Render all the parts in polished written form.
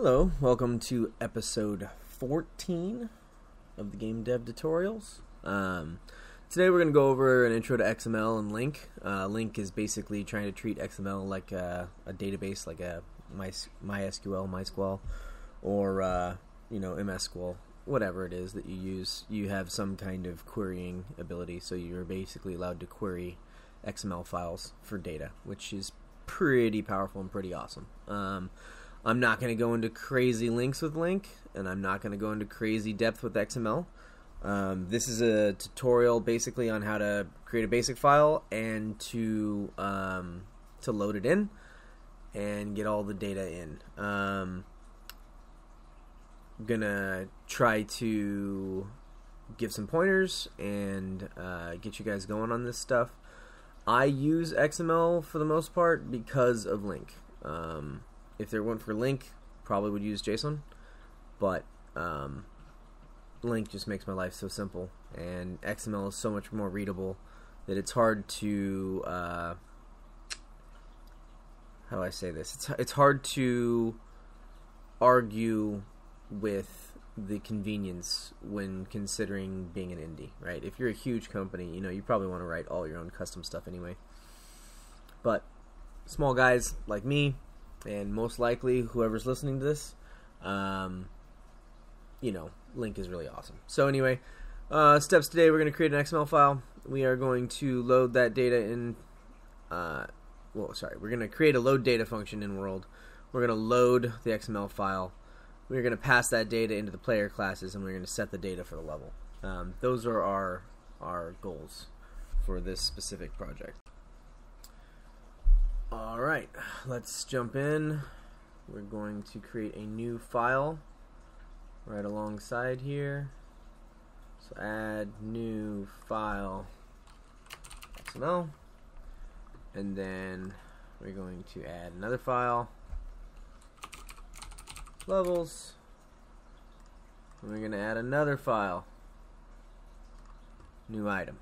Hello, welcome to episode 14 of the Game Dev Tutorials. Today we're going to go over an intro to XML and Linq. Linq is basically trying to treat XML like a database, like a MySQL, or MSQL, whatever it is that you use. You have some kind of querying ability, so you're basically allowed to query XML files for data, which is pretty powerful and pretty awesome. I'm not going to go into crazy links with Linq, and I'm not going to go into crazy depth with XML. This is a tutorial basically on how to create a basic file and to load it in and get all the data in. I'm going to try to give some pointers and get you guys going on this stuff. I use XML for the most part because of Linq. If there weren't for Linq, probably would use JSON, but Linq just makes my life so simple, and XML is so much more readable that it's hard to how do I say this? It's hard to argue with the convenience when considering being an indie, right? If you're a huge company, you probably want to write all your own custom stuff anyway. But small guys like me, and most likely whoever's listening to this, Linq is really awesome. So anyway, steps today: we're going to create an XML file. We are going to load that data in. We're going to create a load data function in World. We're going to load the XML file. We're going to pass that data into the player classes, and we're going to set the data for the level. Those are our goals for this specific project. Alright, let's jump in. We're going to create a new file right alongside here. So add new file XML, and then we're going to add another file, levels, and we're going to add another file, new item.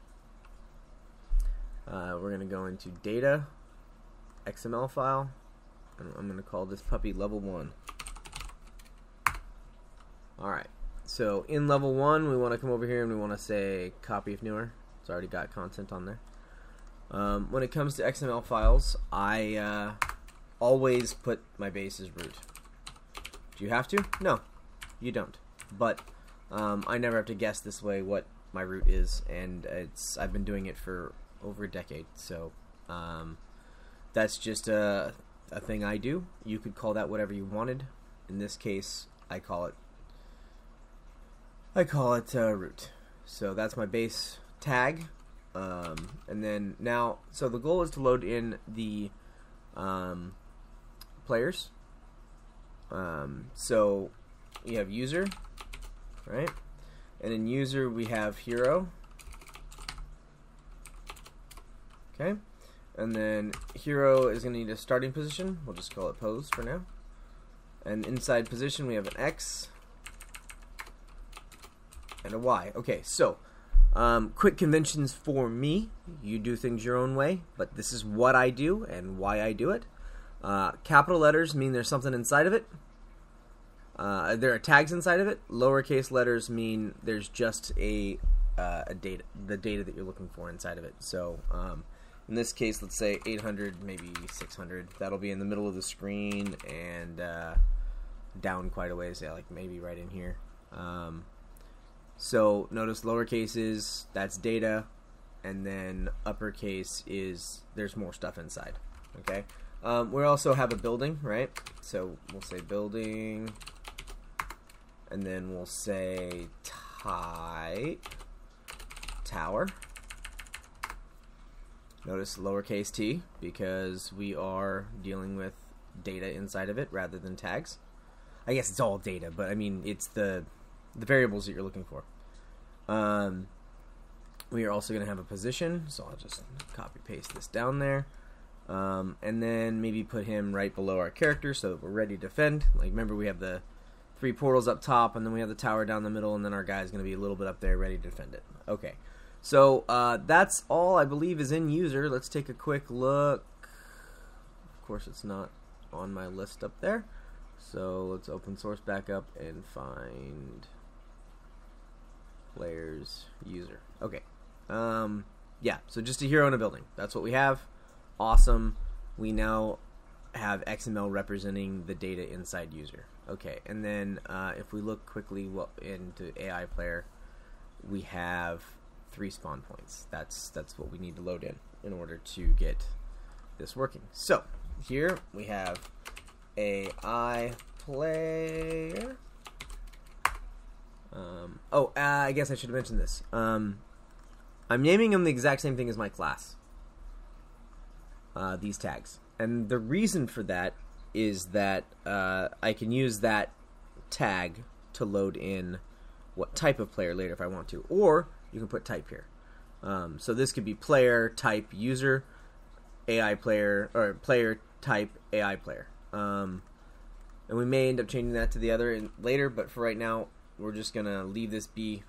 We're going to go into data, XML file, and I'm going to call this puppy level 1. Alright, so in level 1 we want to come over here and we want to say copy if newer. It's already got content on there. When it comes to XML files, I always put my base as root. Do you have to? No, you don't. But I never have to guess this way what my root is, and I've been doing it for over a decade, so that's just a thing I do. You could call that whatever you wanted. In this case, I call it root. So that's my base tag. And then now, so the goal is to load in the players. So you have user, right? And in user we have hero. Okay. And then hero is going to need a starting position. We'll just call it pose for now. And inside position we have an X and a Y. Okay, so quick conventions for me. You do things your own way, but this is what I do and why I do it. Capital letters mean there's something inside of it. There are tags inside of it. Lowercase letters mean there's just the data that you're looking for inside of it. So in this case, let's say 800, maybe 600. That'll be in the middle of the screen and down quite a ways. Yeah, like maybe right in here. So notice lowercase is, that's data, and then uppercase is, there's more stuff inside. Okay. We also have a building, right? So we'll say building, and then we'll say type tower. Notice lowercase t, because we are dealing with data inside of it rather than tags. I guess it's all data, but I mean it's the variables that you're looking for. We are also going to have a position, so I'll just copy paste this down there. And then maybe put him right below our character so that we're ready to defend. Like, remember, we have the 3 portals up top, and then we have the tower down the middle, and then our guy's going to be a little bit up there ready to defend it. Okay. So that's all I believe is in user. Let's take a quick look. Of course, it's not on my list up there. So let's open source back up and find players user. Okay. Yeah, so just a hero in a building. That's what we have. Awesome. We now have XML representing the data inside user. Okay, and then if we look quickly into AI player, we have 3 spawn points. That's what we need to load in order to get this working. So here we have AI player. I guess I should have mentioned this. I'm naming them the exact same thing as my class. These tags. And the reason for that is that I can use that tag to load in what type of player later if I want to. Or you can put type here. So this could be player, type, user, AI player, or player, type, AI player. And we may end up changing that to the other later, but for right now, we're just going to leave this be.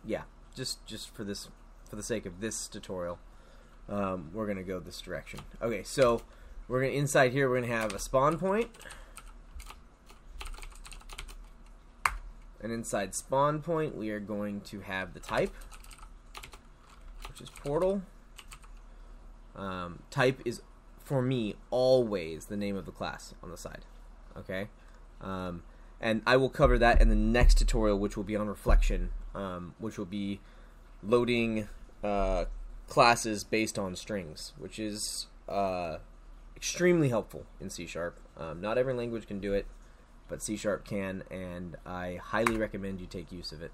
Yeah, just for the sake of this tutorial, we're going to go this direction. Okay, so we're going to inside here, we're going to have a spawn point. And inside spawn point, we are going to have the type, which is portal. Type is, for me, always the name of the class on the side. Okay? And I will cover that in the next tutorial, which will be on reflection, which will be loading classes based on strings, which is extremely helpful in C#. Not every language can do it, but C# can, and I highly recommend you take use of it.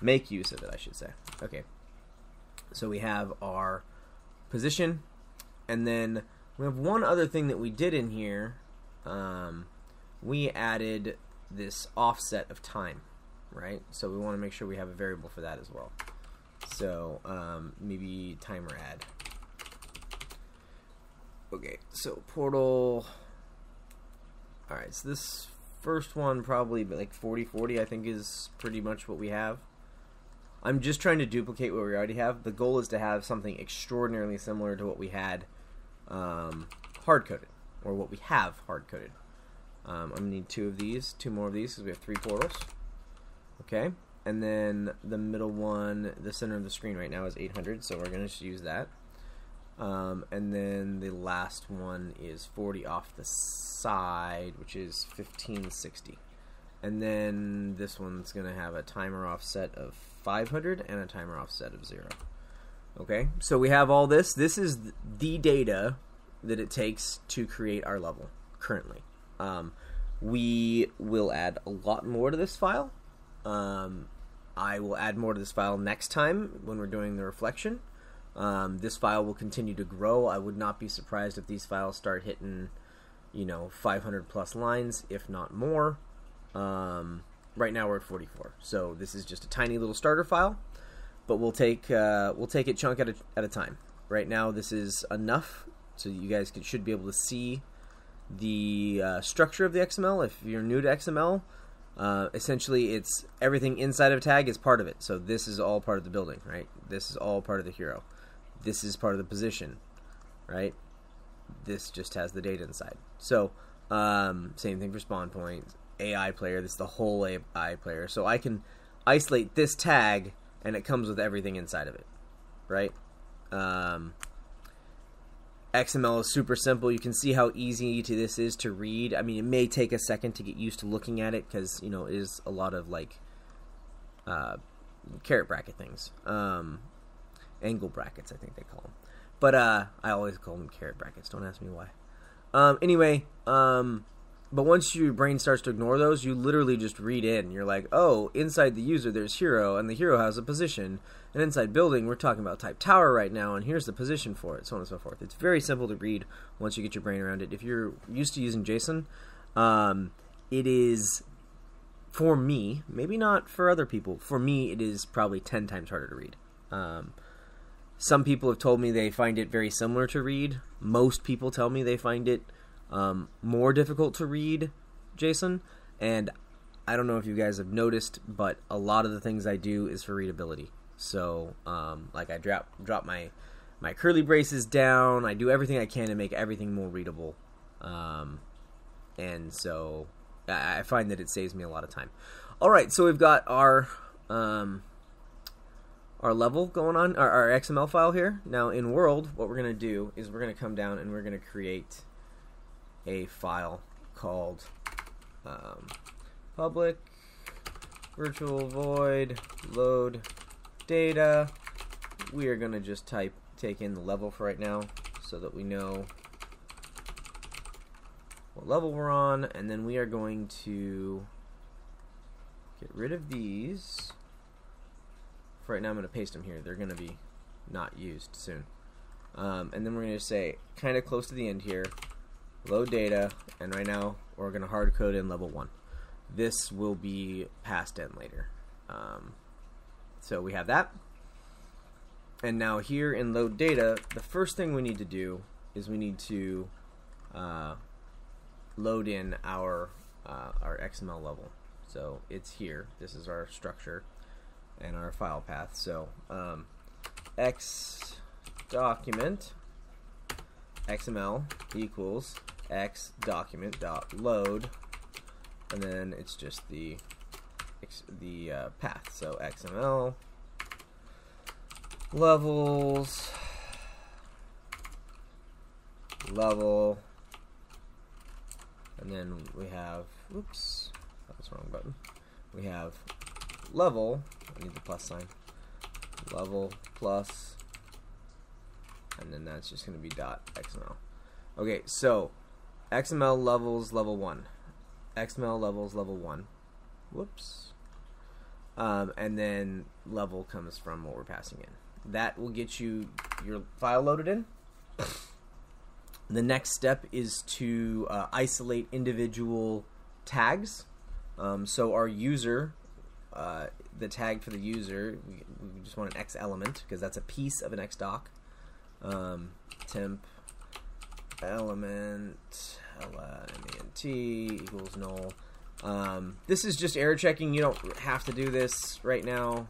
Make use of it, I should say. Okay. So we have our position, and then we have one other thing that we did in here. We added this offset of time, right? So we want to make sure we have a variable for that as well. So maybe timer add. Okay, so portal. All right, so this first one probably like 40/40 I think is pretty much what we have. I'm just trying to duplicate what we already have. The goal is to have something extraordinarily similar to what we had hard-coded, or what we have hard-coded. I'm going to need 2 more of these, because we have 3 portals. Okay, and then the middle one, the center of the screen right now is 800, so we're going to just use that. And then the last one is 40 off the side, which is 1560. And then this one's going to have a timer offset of 500 and a timer offset of 0. Okay, so we have all this. This is the data that it takes to create our level currently. We will add a lot more to this file. I will add more to this file next time when we're doing the reflection. This file will continue to grow. I would not be surprised if these files start hitting, 500 plus lines, if not more. Right now we're at 44, so this is just a tiny little starter file, but we'll take it chunk at a time. Right now this is enough, so you guys should be able to see the structure of the XML. If you're new to XML, essentially it's everything inside of a tag is part of it. So this is all part of the building, right? This is all part of the hero. This is part of the position, right? This just has the data inside. So same thing for spawn points. AI player, this is the whole AI player. So I can isolate this tag and it comes with everything inside of it, right? XML is super simple. You can see how easy this is to read. I mean, it may take a second to get used to looking at it because, it is a lot of caret bracket things. Angle brackets, I think they call them. But I always call them caret brackets. Don't ask me why. Anyway, but once your brain starts to ignore those, you literally just read in. You're like, oh, inside the user there's hero, and the hero has a position. And inside building, we're talking about type tower right now, and here's the position for it, so on and so forth. It's very simple to read once you get your brain around it. If you're used to using JSON, it is, for me, maybe not for other people, for me it is probably 10 times harder to read. Some people have told me they find it very similar to read. Most people tell me they find it more difficult to read JSON, and I don't know if you guys have noticed, but a lot of the things I do is for readability. So, I drop my my curly braces down. I do everything I can to make everything more readable. And so I find that it saves me a lot of time. All right, so we've got our level going on, our XML file here. Now in World, what we're going to do is we're going to come down and we're going to create a file called public virtual void load data. We are going to just take in the level for right now so that we know what level we're on, and then we are going to get rid of these. For right now I'm going to paste them here. They're going to be not used soon. And then we're going to say, kind of close to the end here, load data, and right now we're going to hard code in level 1. This will be passed in later. So we have that. And now here in load data, the first thing we need to do is we need to load in our XML level. So it's here. This is our structure and our file path. So x document XML equals x document dot load, and then it's just the path. So XML levels level, and then we have, oops, that was the wrong button. We have level, I need the plus sign, level plus, and then that's just going to be .xml. Okay, so XML levels level 1, XML levels level 1, whoops, and then level comes from what we're passing in. That will get you your file loaded in. The next step is to isolate individual tags. So our user, the tag for the user, we just want an X element because that's a piece of an XDoc. Temp element ment equals null. This is just error checking. You don't have to do this right now.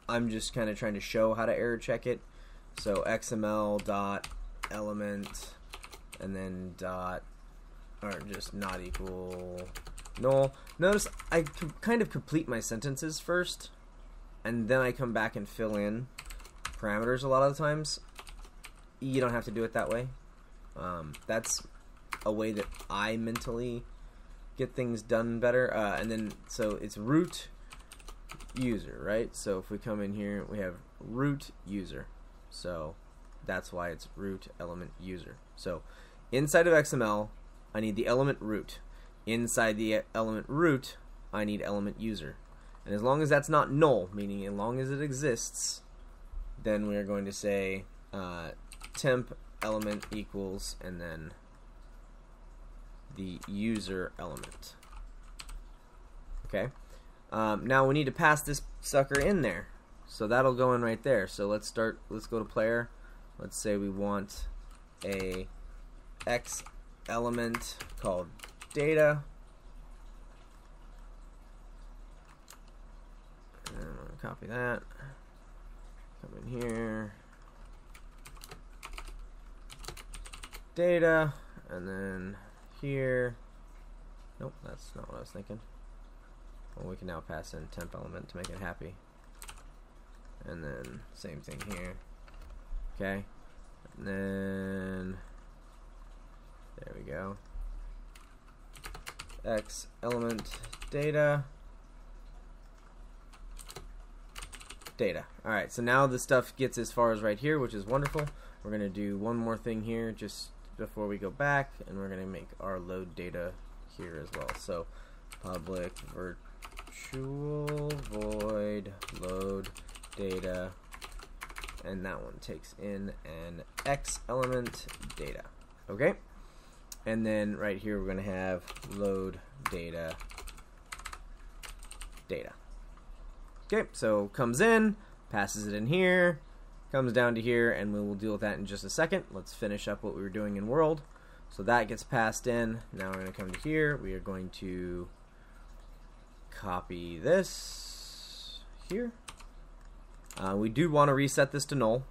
I'm just kind of trying to show how to error check it. So XML dot element and then dot, or just not equal null. Notice I kind of complete my sentences first, and then I come back and fill in parameters a lot of the times. You don't have to do it that way. That's a way that I mentally get things done better. And then, so it's root user, right? So if we come in here, we have root user. So that's why it's root element user. So inside of XML, I need the element root. Inside the element root, I need element user. And as long as that's not null, meaning as long as it exists, then we are going to say temp element equals, and then the user element. Okay. Now we need to pass this sucker in there. So that'll go in right there. So let's go to player. Let's say we want a X element called data. And I'm going to copy that. Come in here. Data. And then here. Nope, that's not what I was thinking. Well, we can now pass in temp element to make it happy. And then same thing here. Okay. And then there we go. X element data. Data. Alright, so now the stuff gets as far as right here, which is wonderful. We're going to do one more thing here just before we go back, and we're going to make our load data here as well. So public virtual void load data, and that one takes in an X element data. Okay, and then right here we're going to have load data data. Okay, so comes in, passes it in here, comes down to here, and we will deal with that in just a second. Let's finish up what we were doing in world. So that gets passed in. Now we're going to come to here. We are going to copy this here. We do want to reset this to null.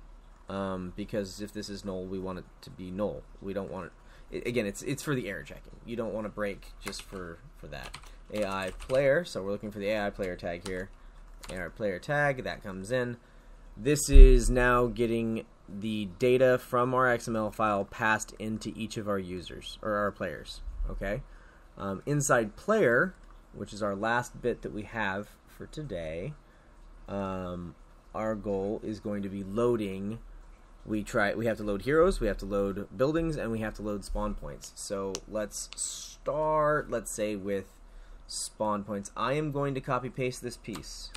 because if this is null, we want it to be null. We don't want it. Again, it's for the error checking. You don't want to break just for that. AI player. So we're looking for the AI player tag here. AI player tag that comes in. This is now getting the data from our XML file passed into each of our users or our players. Okay. Inside player, which is our last bit that we have for today, our goal is going to be loading. We have to load heroes, we have to load buildings, and we have to load spawn points. So let's start, let's say, with spawn points. I am going to copy paste this piece,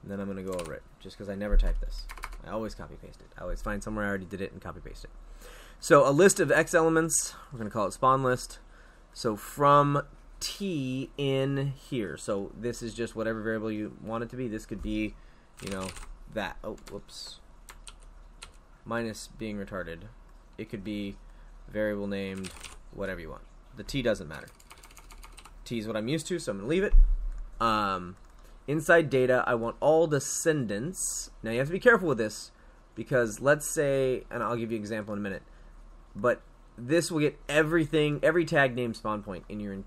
and then I'm going to go over it, just because I never type this. I always copy paste it. I always find somewhere I already did it and copy paste it. So a list of X elements, we're going to call it spawn list. So from T in here. So this is just whatever variable you want it to be. This could be, that. Oh, whoops. Minus being retarded. It could be variable named whatever you want. The T doesn't matter. T is what I'm used to, so I'm going to leave it. Inside data, I want all descendants. Now you have to be careful with this, because let's say, and I'll give you an example in a minute, but this will get everything, every tag name spawn point in your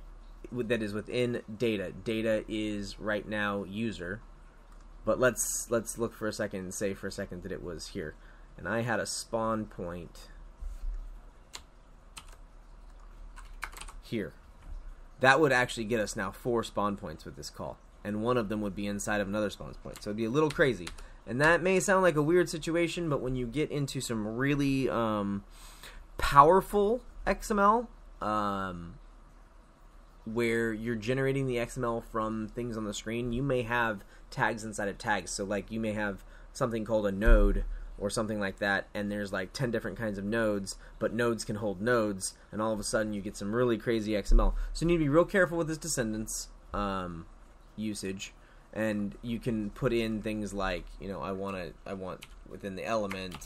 that is within data. Data is right now user, but let's look for a second and say for a second that it was here, and I had a spawn point here. That would actually get us now 4 spawn points with this call, and one of them would be inside of another spawn point. So it'd be a little crazy, and that may sound like a weird situation, but when you get into some really powerful XML, where you're generating the XML from things on the screen, you may have tags inside of tags. So like you may have something called a node or something like that, and there's like 10 different kinds of nodes, but nodes can hold nodes, and all of a sudden you get some really crazy XML. So you need to be real careful with this descendants usage, and you can put in things like, I want within the element,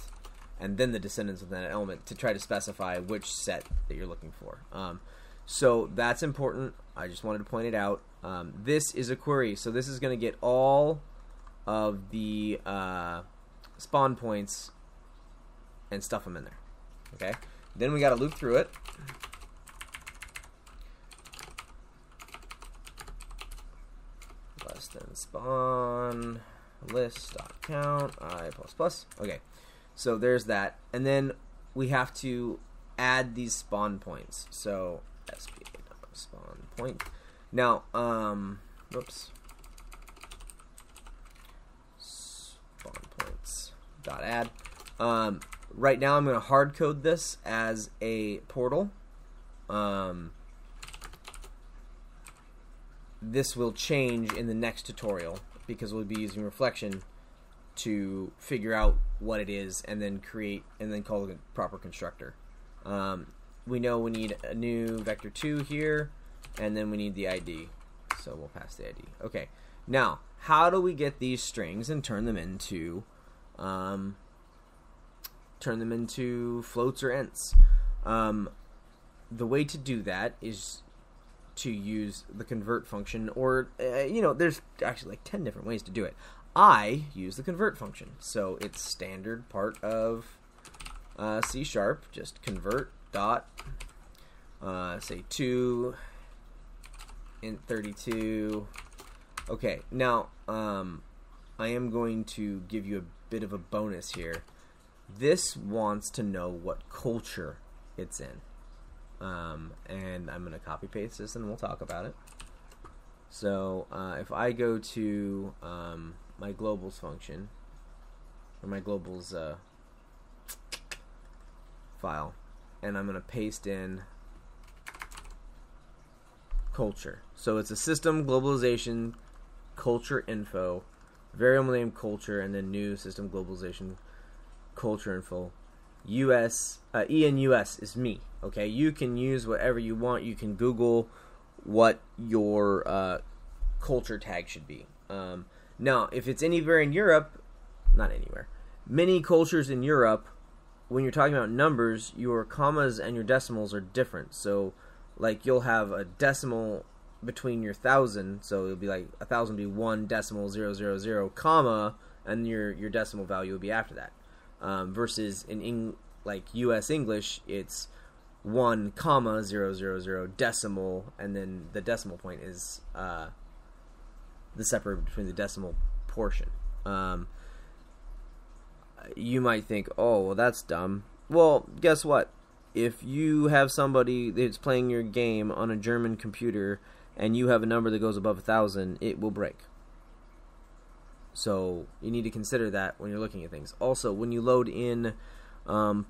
and then the descendants within that element to try to specify which set that you're looking for. So that's important. I just wanted to point it out. This is a query, so this is going to get all of the spawn points and stuff them in there. Okay. Then we got to loop through it. Less than spawn list dot count I plus plus. Okay. So there's that, and then we have to add these spawn points. So spa spawn point. Now, whoops. Spawn points dot add. Right now, I'm going to hard code this as a portal. This will change in the next tutorial because we'll be using reflection to figure out what it is and then create and then call it a proper constructor. We know we need a new vector 2 here, and then we need the ID, so we'll pass the ID. Okay, now how do we get these strings and turn them into floats or ints? The way to do that is to use the convert function, or there's actually like 10 different ways to do it. I use the convert function, so it's standard part of C#. Just convert dot say 2 int 32. Okay, now I am going to give you a bit of a bonus here. This wants to know what culture it's in, and I'm going to copy paste this and we'll talk about it. So if I go to my globals function, or my globals file, and I'm going to paste in culture. So it's a system globalization culture info, variable name culture, and then new system globalization culture info. US ENUS is me. Okay, you can use whatever you want. You can Google what your culture tag should be. Now, if it's anywhere in Europe, not anywhere, many cultures in Europe, when you're talking about numbers, your commas and your decimals are different. So, like, you'll have a decimal between your 1,000, so it'll be like 1,000 be 1 decimal 000 comma, and your decimal value will be after that. versus in like U.S. English, it's 1, comma 000 decimal, and then the decimal point is the separator between the decimal portion. You might think, oh, well, that's dumb. Well, guess what? If you have somebody that's playing your game on a German computer and you have a number that goes above 1,000, it will break. So you need to consider that when you're looking at things. Also, when you load in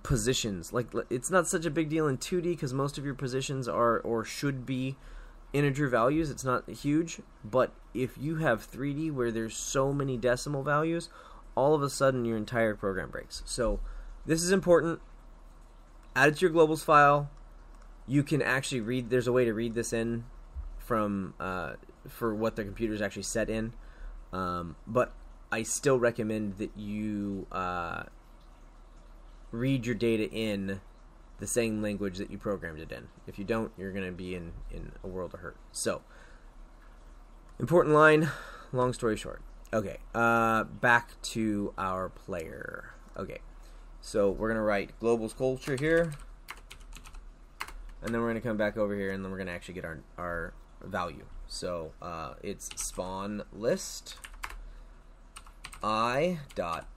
positions, like, it's not such a big deal in 2D because most of your positions are or should be integer values. It's not huge. But if you have 3D where there's so many decimal values, all of a sudden your entire program breaks. So this is important. Add it to your globals file. You can actually read, there's a way to read this in from for what the computer is actually set in. But I still recommend that you read your data in the same language that you programmed it in. If you don't, you're going to be in a world of hurt. So, important line, long story short. Okay, back to our player. Okay, so we're going to write globals culture here, and then we're going to come back over here, and then we're going to actually get our value. So, it's spawn list I dot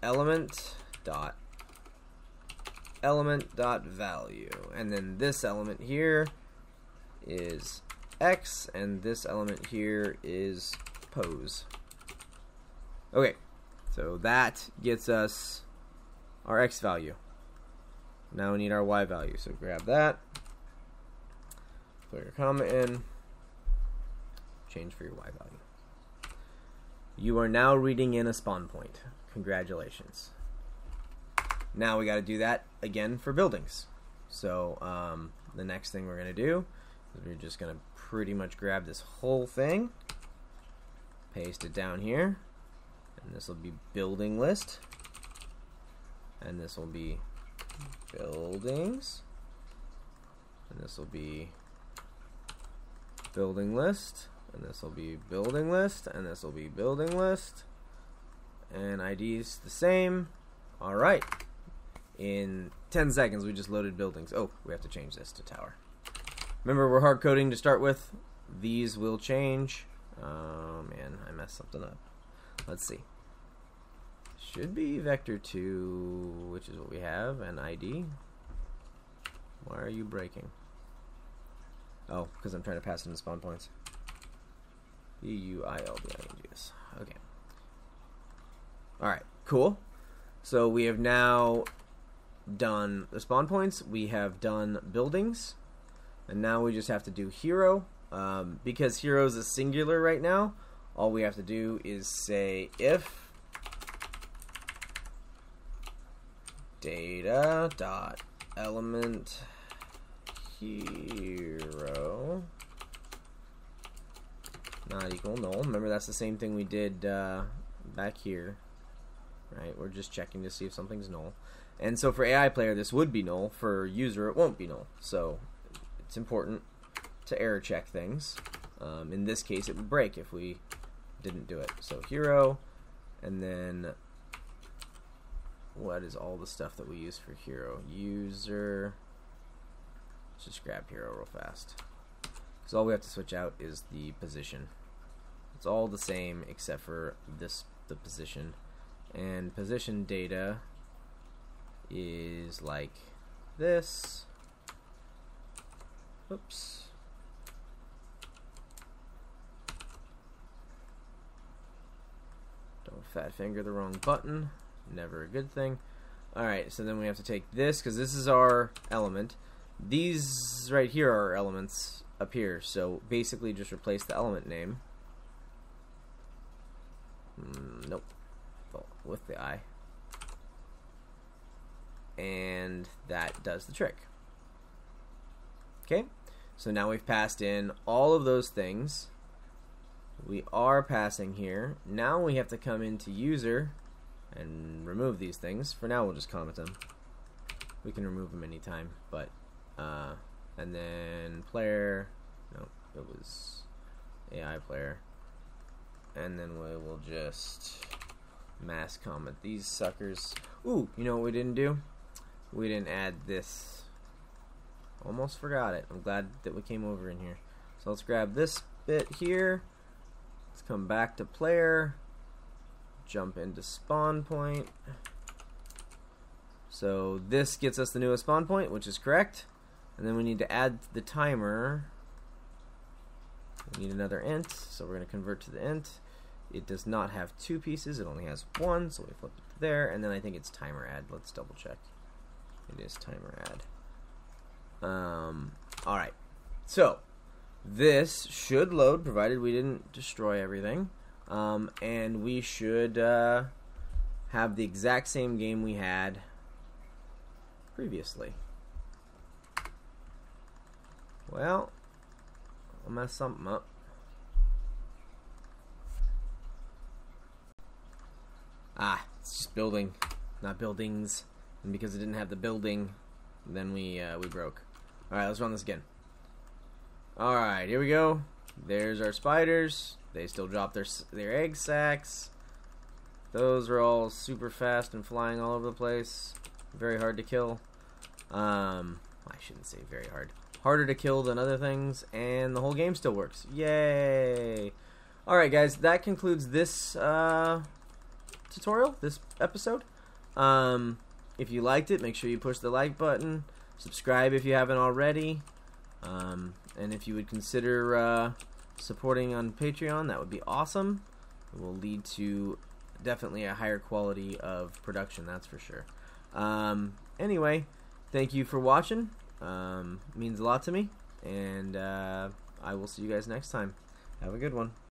element dot value, and then this element here is x, and this element here is pose. Okay, so that gets us our x value. Now we need our y value, so grab that, put your comma in, change for your y value. You are now reading in a spawn point. Congratulations. Now we got to do that again for buildings. So the next thing we're going to do is we're just going to pretty much grab this whole thing, paste it down here, and this will be building list, and this will be buildings, and this will be building list, and this will be building list, and this will be building list, and ID's the same. Alright, in 10 seconds we just loaded buildings. Oh, we have to change this to tower. Remember, we're hard coding to start with. These will change. Oh man, I messed something up. Let's see. Should be vector2, which is what we have, and ID. Why are you breaking? Oh, because I'm trying to pass it in spawn points. UILDINGs. Okay. Alright, cool. So we have now done the spawn points, we have done buildings, and now we just have to do hero. Because hero is a singular right now, all we have to do is say if data dot element hero not equal null. Remember, that's the same thing we did back here, right? We're just checking to see if something's null. And so for AI player, this would be null. For user, it won't be null. So it's important to error check things. In this case, it would break if we didn't do it. So hero, and then what is all the stuff that we use for hero? User. Let's just grab hero real fast, because all we have to switch out is the position. It's all the same except for the position. And position data is like this. Oops. Don't fat finger the wrong button. Never a good thing. Alright, so then we have to take this, because this is our element. These right here are our elements up here, so basically just replace the element name. Nope. With the I. And that does the trick. Okay, so now we've passed in all of those things. We are passing here. Now we have to come into user and remove these things. For now, we'll just comment them. We can remove them anytime, but and then player. No, it was AI player. And then we will just mass comment. These suckers. Ooh, you know what we didn't do? We didn't add this. Almost forgot it. I'm glad that we came over in here. So let's grab this bit here. Let's come back to player. Jump into spawn point. So this gets us the newest spawn point, which is correct. And then we need to add the timer. We need another int, so we're going to convert to the int. It does not have 2 pieces, it only has 1, so we flip it to there, and then I think it's timer add. Let's double check. It is timer add. Alright, so this should load, provided we didn't destroy everything. And we should have the exact same game we had previously. Well, I'll mess something up. It's just building, not buildings. And because it didn't have the building, then we broke. Alright, let's run this again. Alright, here we go. There's our spiders. They still drop their egg sacs. Those are all super fast and flying all over the place. Very hard to kill. I shouldn't say very hard. Harder to kill than other things, and the whole game still works. Yay! Alright guys, that concludes this tutorial, this episode. If you liked it, make sure you push the like button. Subscribe if you haven't already. And if you would consider supporting on Patreon, that would be awesome. It will lead to definitely a higher quality of production, that's for sure. Anyway, thank you for watching. Means a lot to me, and I will see you guys next time. Have a good one.